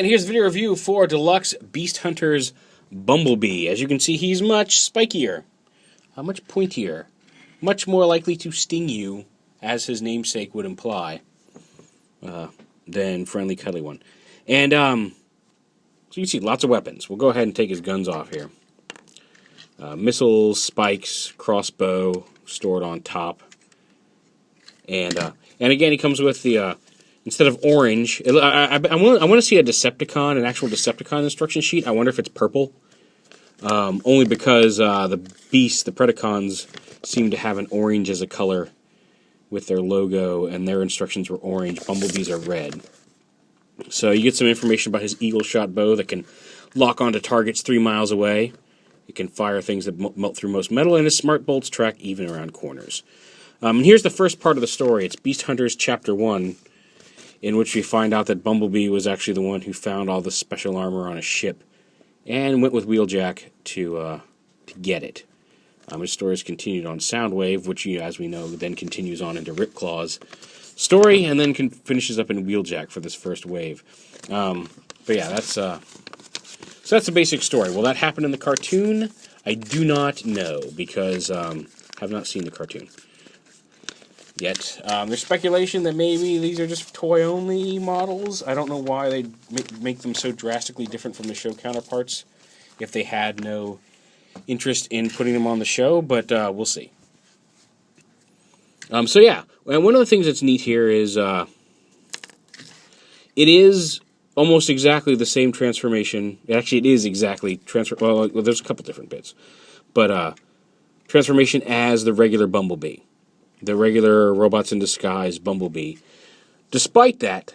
And here's a video review for Deluxe Beast Hunter's Bumblebee. As you can see, he's much spikier, much pointier, much more likely to sting you, as his namesake would imply, than Friendly Cuddly One. And, so you can see lots of weapons. We'll go ahead and take his guns off here. Missiles, spikes, crossbow stored on top. And again, he comes with the, instead of orange, I want to see a Decepticon, an actual Decepticon instruction sheet. I wonder if it's purple. Only because the Beasts, the Predacons, seem to have an orange as a color with their logo, and their instructions were orange. Bumblebees are red. So you get some information about his eagle shot bow that can lock onto targets 3 miles away. It can fire things that melt through most metal, and his smart bolts track even around corners. And here's the first part of the story. It's Beast Hunters Chapter 1, in which we find out that Bumblebee was actually the one who found all the special armor on a ship and went with Wheeljack to get it. His story is continued on Soundwave, which, as we know, then continues on into Ripclaw's story, and then finishes up in Wheeljack for this first wave. But yeah, so that's the basic story. Will that happen in the cartoon? I do not know, because I have not seen the cartoon yet. There's speculation that maybe these are just toy-only models. I don't know why they make them so drastically different from the show counterparts, if they had no interest in putting them on the show, but we'll see. So yeah, and one of the things that's neat here is it is almost exactly the same transformation. Actually, it is exactly well, there's a couple different bits, but transformation as the regular Bumblebee, the regular Robots in Disguise Bumblebee. Despite that,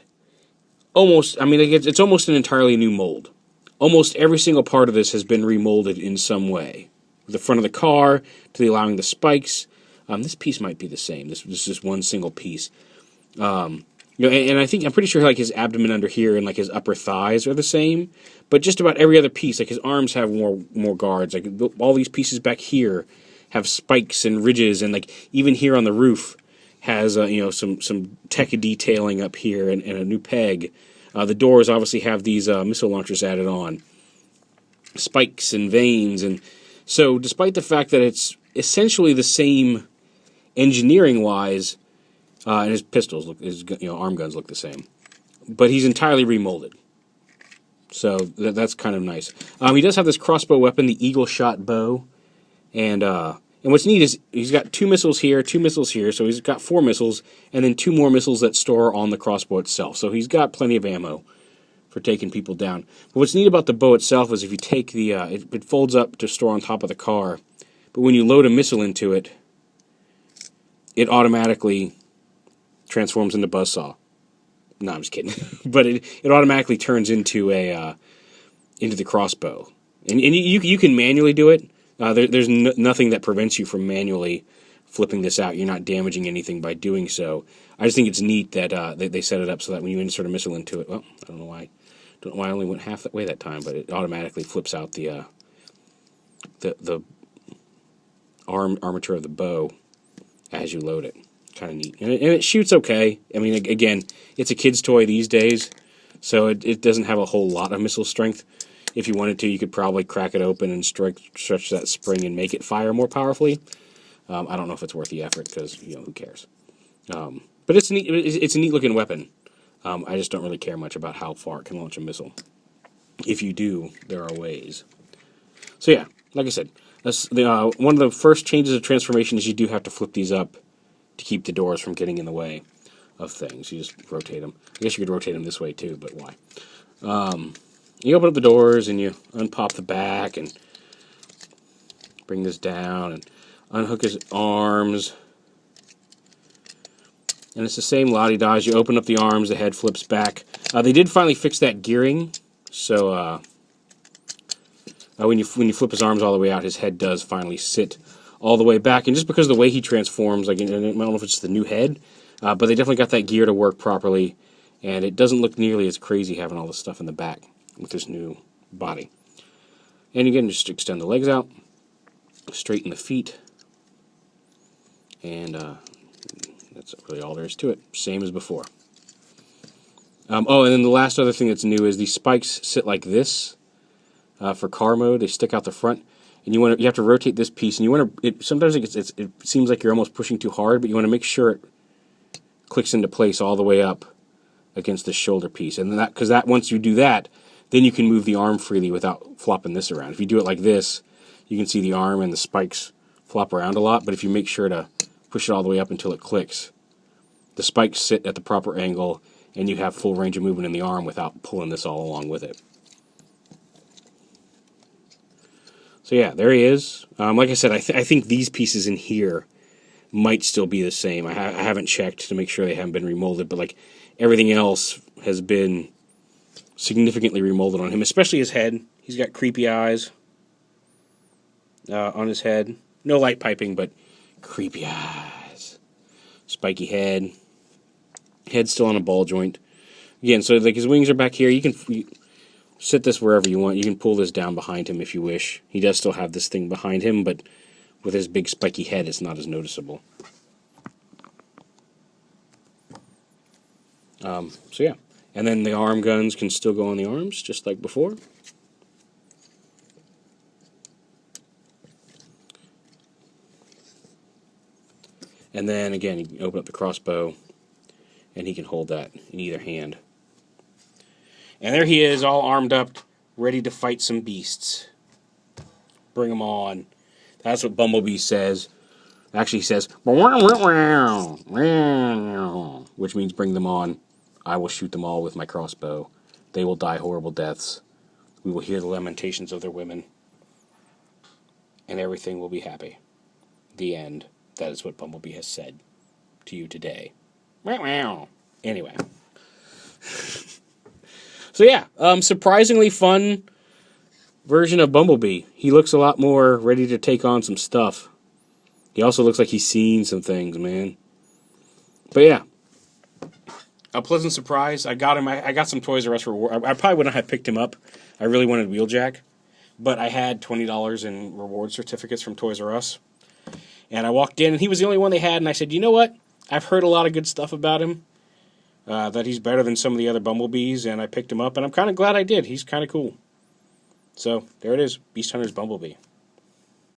it's almost an entirely new mold. Almost every single part of this has been remolded in some way. The front of the car, to allowing the spikes. This piece might be the same. This is just one single piece. And I'm pretty sure like his abdomen under here and like his upper thighs are the same. But just about every other piece, like his arms have more guards. Like all these pieces back here have spikes and ridges, and like even here on the roof has some tech detailing up here and a new peg. The doors obviously have these missile launchers added on, spikes and vanes, and so despite the fact that it's essentially the same engineering-wise, and his pistols his arm guns look the same, but he's entirely remolded. So that's kind of nice. He does have this crossbow weapon, the eagle shot bow, and what's neat is he's got 2 missiles here, 2 missiles here, so he's got 4 missiles, and then 2 more missiles that store on the crossbow itself. So he's got plenty of ammo for taking people down. But what's neat about the bow itself is if you take the, it folds up to store on top of the car, but when you load a missile into it, it automatically transforms into Buzzsaw. No, I'm just kidding. But it automatically turns into the crossbow. And you can manually do it. There's nothing that prevents you from manually flipping this out. You're not damaging anything by doing so. I just think it's neat that they set it up so that when you insert a missile into it, well, I don't know why I only went half that way that time, but it automatically flips out the armature of the bow as you load it. Kind of neat, and it shoots okay. I mean, again, it's a kid's toy these days, so it doesn't have a whole lot of missile strength. If you wanted to, you could probably crack it open and stretch that spring and make it fire more powerfully. I don't know if it's worth the effort because who cares? But it's neat. It's a neat looking weapon. I just don't really care much about how far it can launch a missile. If you do, there are ways. So yeah, like I said, that's one of the first changes of transformation is you do have to flip these up to keep the doors from getting in the way of things. You just rotate them. I guess you could rotate them this way too, but why? You open up the doors and you unpop the back and bring this down and unhook his arms. And it's the same la-di-da. You open up the arms, the head flips back. They did finally fix that gearing, so when you flip his arms all the way out, his head does finally sit all the way back. And just because of the way he transforms, like I don't know if it's the new head, but they definitely got that gear to work properly, and it doesn't look nearly as crazy having all this stuff in the back with this new body. And again, just extend the legs out, straighten the feet, and that's really all there is to it. Same as before. Oh, and then the last other thing that's new is these spikes sit like this for car mode. They stick out the front, and you have to rotate this piece, and you want to. Sometimes it seems like you're almost pushing too hard, but you want to make sure it clicks into place all the way up against the shoulder piece, and because once you do that, then you can move the arm freely without flopping this around. If you do it like this, you can see the arm and the spikes flop around a lot, but if you make sure to push it all the way up until it clicks, the spikes sit at the proper angle, and you have full range of movement in the arm without pulling this all along with it. So yeah, there he is. Like I said, I think these pieces in here might still be the same. I haven't checked to make sure they haven't been remolded, but like everything else has been significantly remolded on him, especially his head. He's got creepy eyes on his head. No light piping, but creepy eyes. Spiky head. Head's still on a ball joint. Again, so like his wings are back here. You can sit this wherever you want. You can pull this down behind him if you wish. He does still have this thing behind him, but with his big spiky head, it's not as noticeable. So yeah. And then the arm guns can still go on the arms, just like before. And then, again, you can open up the crossbow, and he can hold that in either hand. And there he is, all armed up, ready to fight some beasts. Bring them on. That's what Bumblebee says. Actually, he says, which means bring them on. I will shoot them all with my crossbow. They will die horrible deaths. We will hear the lamentations of their women. And everything will be happy. The end. That is what Bumblebee has said to you today. Anyway. So yeah, surprisingly fun version of Bumblebee. He looks a lot more ready to take on some stuff. He also looks like he's seen some things, man. But yeah, a pleasant surprise. I got him. I got some Toys R Us reward. I probably wouldn't have picked him up. I really wanted Wheeljack, but I had $20 in reward certificates from Toys R Us. And I walked in, and he was the only one they had, and I said, you know what? I've heard a lot of good stuff about him, that he's better than some of the other Bumblebees, and I picked him up, and I'm kind of glad I did. He's kind of cool. So, there it is, Beast Hunter's Bumblebee.